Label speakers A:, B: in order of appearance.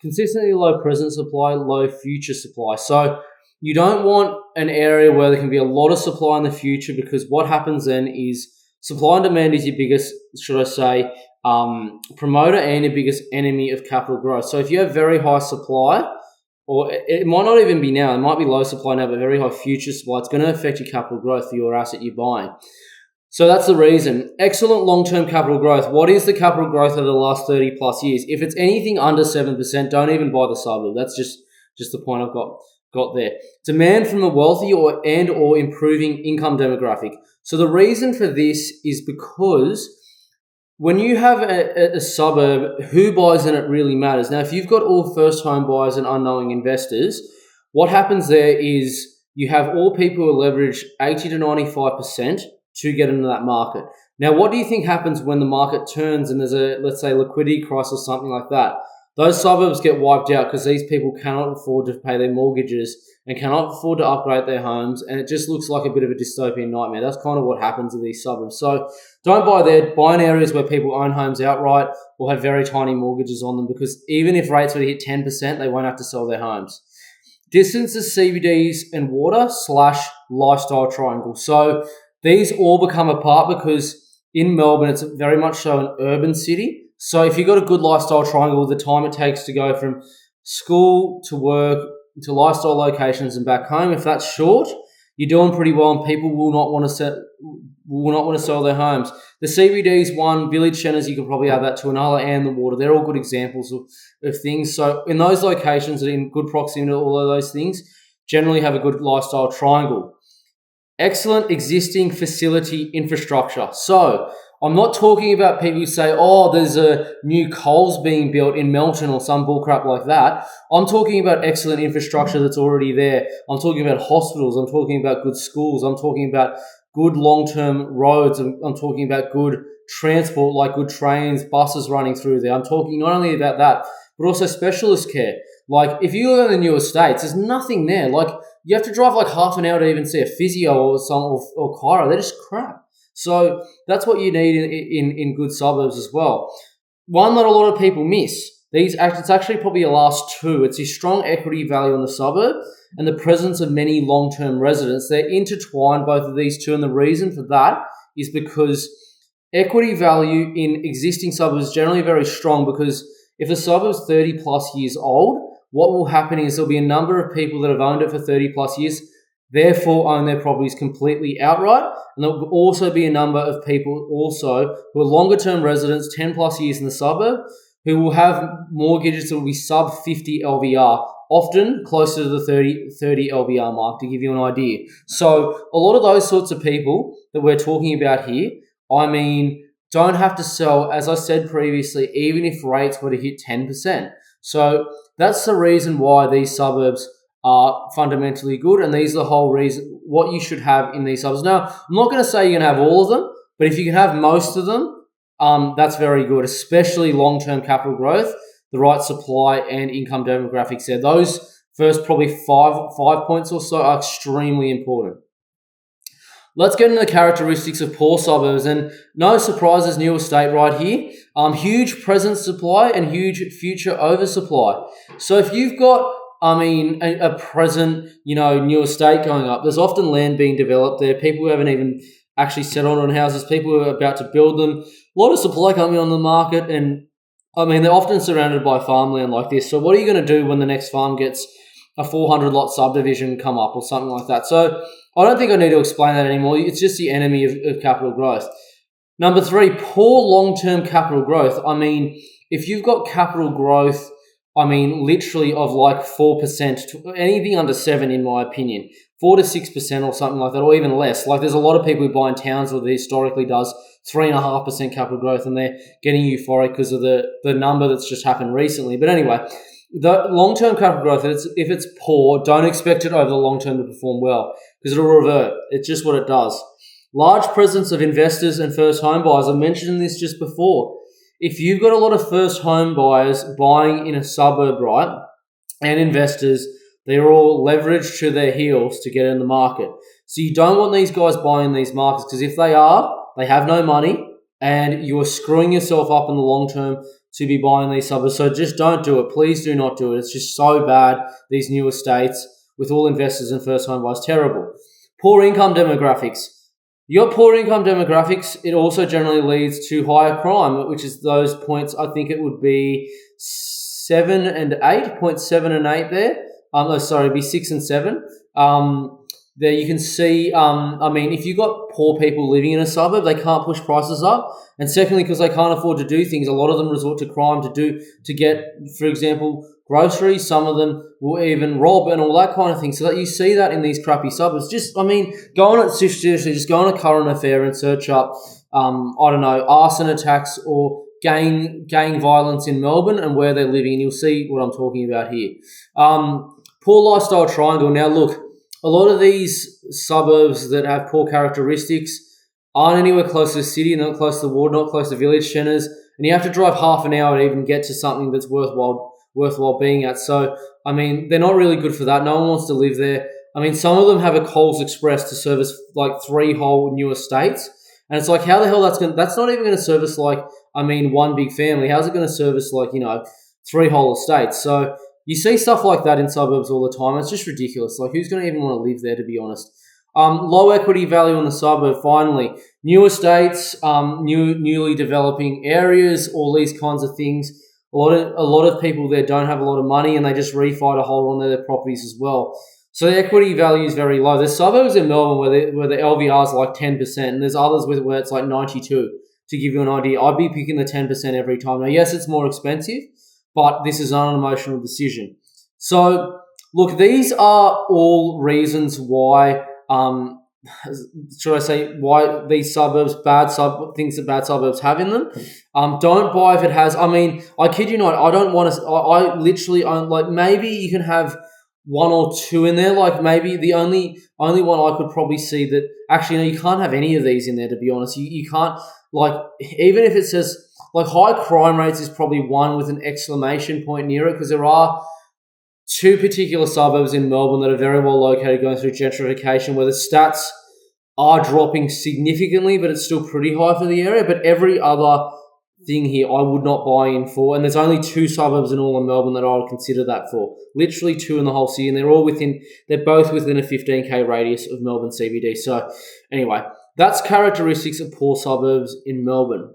A: consistently low present supply, low future supply. So you don't want an area where there can be a lot of supply in the future, because what happens then is supply and demand is your biggest, should I say, promoter and your biggest enemy of capital growth. So if you have very high supply, or it might not even be now, it might be low supply now, but very high future supply, it's going to affect your capital growth for your asset you're buying. So that's the reason. Excellent long-term capital growth. What is the capital growth over the last 30 plus years? If it's anything under 7%, don't even buy the suburb. That's just the point I've got there. Demand from a wealthy or improving income demographic. So the reason for this is because when you have a suburb, who buys in it really matters. Now, if you've got all first home buyers and unknowing investors, what happens there is you have all people who leverage 80 to 95% to get into that market. Now, what do you think happens when the market turns and there's a, let's say, liquidity crisis or something like that? Those suburbs get wiped out because these people cannot afford to pay their mortgages and cannot afford to upgrade their homes, and it just looks like a bit of a dystopian nightmare. That's kind of what happens in these suburbs. So don't buy there. Buy in areas where people own homes outright or have very tiny mortgages on them, because even if rates were to hit 10%, they won't have to sell their homes. Distance to CBDs and water / lifestyle triangle. So these all become a part because in Melbourne, it's very much so an urban city. So if you've got a good lifestyle triangle, the time it takes to go from school to work to lifestyle locations and back home, if that's short, you're doing pretty well, and people will not want to sell their homes. The CBD's one, village centres, you could probably add that to another, and the water. They're all good examples of things. So in those locations that are in good proximity to all of those things, generally have a good lifestyle triangle. Excellent existing facility infrastructure. So I'm not talking about people who say, oh, there's a new Coles being built in Melbourne or some bullcrap like that. I'm talking about excellent infrastructure that's already there. I'm talking about hospitals. I'm talking about good schools. I'm talking about good long-term roads. I'm talking about good transport, like good trains, buses running through there. I'm talking not only about that, but also specialist care. Like if you live in the new estates, there's nothing there. Like you have to drive like half an hour to even see a physio or chiro. They're just crap. So that's what you need in good suburbs as well. One that a lot of people miss. It's actually probably a last two. It's a strong equity value in the suburb and the presence of many long-term residents. They're intertwined, both of these two, and the reason for that is because equity value in existing suburbs is generally very strong, because if the suburb's 30 plus years old, what will happen is there'll be a number of people that have owned it for 30 plus years, therefore own their properties completely outright. And there will also be a number of people also who are longer term residents, 10 plus years in the suburb, who will have mortgages that will be sub 50 LVR, often closer to the 30 LVR mark, to give you an idea. So a lot of those sorts of people that we're talking about here, don't have to sell, as I said previously, even if rates were to hit 10%. So that's the reason why these suburbs are fundamentally good, and these are the whole reason what you should have in these suburbs. Now, I'm not going to say you're going to have all of them, but if you can have most of them, that's very good, especially long-term capital growth, the right supply and income demographics there. Those first probably five points or so are extremely important. Let's get into the characteristics of poor suburbs, and no surprises, new estate right here. Huge present supply and huge future oversupply. So if you've got, a present, new estate going up, there's often land being developed there. People who haven't even actually settled on houses, people who are about to build them. A lot of supply coming on the market, and they're often surrounded by farmland like this. So what are you going to do when the next farm gets a 400 lot subdivision come up or something like that? So I don't think I need to explain that anymore. It's just the enemy of capital growth. Number 3, poor long-term capital growth. If you've got capital growth, literally of like 4% to anything under 7, in my opinion, 4 to 6% or something like that, or even less. Like there's a lot of people who buy in towns where historically does 3.5% capital growth, and they're getting euphoric because of the number that's just happened recently. But anyway, the long-term capital growth, if it's poor, don't expect it over the long term to perform well, because it'll revert. It's just what it does. Large presence of investors and first home buyers. I mentioned this just before. If you've got a lot of first home buyers buying in a suburb, right, and investors, they're all leveraged to their heels to get in the market. So you don't want these guys buying these markets, because if they are, they have no money, and you are screwing yourself up in the long term to be buying these suburbs. So just don't do it. Please do not do it. It's just so bad, these new estates with all investors and first home buyers. Terrible. Poor income demographics. You got poor income demographics, it also generally leads to higher crime, which is those points, I think it would be 7 and 8, point 7 and 8 there. It'd be 6 and 7. There you can see, if you've got poor people living in a suburb, they can't push prices up. And secondly, because they can't afford to do things, a lot of them resort to crime to get, for example, groceries. Some of them will even rob and all that kind of thing. So that you see that in these crappy suburbs. Seriously, just go on a current affair and search up, arson attacks or gang violence in Melbourne and where they're living, and you'll see what I'm talking about here. Poor lifestyle triangle. Now, look, a lot of these suburbs that have poor characteristics aren't anywhere close to the city, not close to the water, not close to village centres, and you have to drive half an hour to even get to something that's worthwhile being at. So, they're not really good for that. No one wants to live there. Some of them have a Coles Express to service like 3 whole new estates, and it's like, how the hell that's not even going to service one big family. How's it going to service 3 whole estates? So you see stuff like that in suburbs all the time. It's just ridiculous. Like, who's going to even want to live there, to be honest? Low equity value in the suburb, finally. New estates, newly developing areas, all these kinds of things. A lot of people there don't have a lot of money and they just refi to hold on to their properties as well. So the equity value is very low. There's suburbs in Melbourne where the LVR is like 10%, and there's others where it's like 92%, to give you an idea. I'd be picking the 10% every time. Now, yes, it's more expensive, but this is not an emotional decision. So, look, these are all reasons why, why these suburbs, things that bad suburbs have in them. Don't buy if it has. I kid you not, I don't want to, I literally own, maybe you can have 1 or 2 in there. Maybe the only one I could probably see that, actually, no, you can't have any of these in there, to be honest. You can't, even if it says, high crime rates is probably one with an exclamation point near it, because there are 2 particular suburbs in Melbourne that are very well located going through gentrification where the stats are dropping significantly, but it's still pretty high for the area. But every other thing here I would not buy in for, and there's only 2 suburbs in all of Melbourne that I would consider that for. Literally 2 in the whole city, and they're both within a 15k radius of Melbourne CBD. So anyway, that's characteristics of poor suburbs in Melbourne.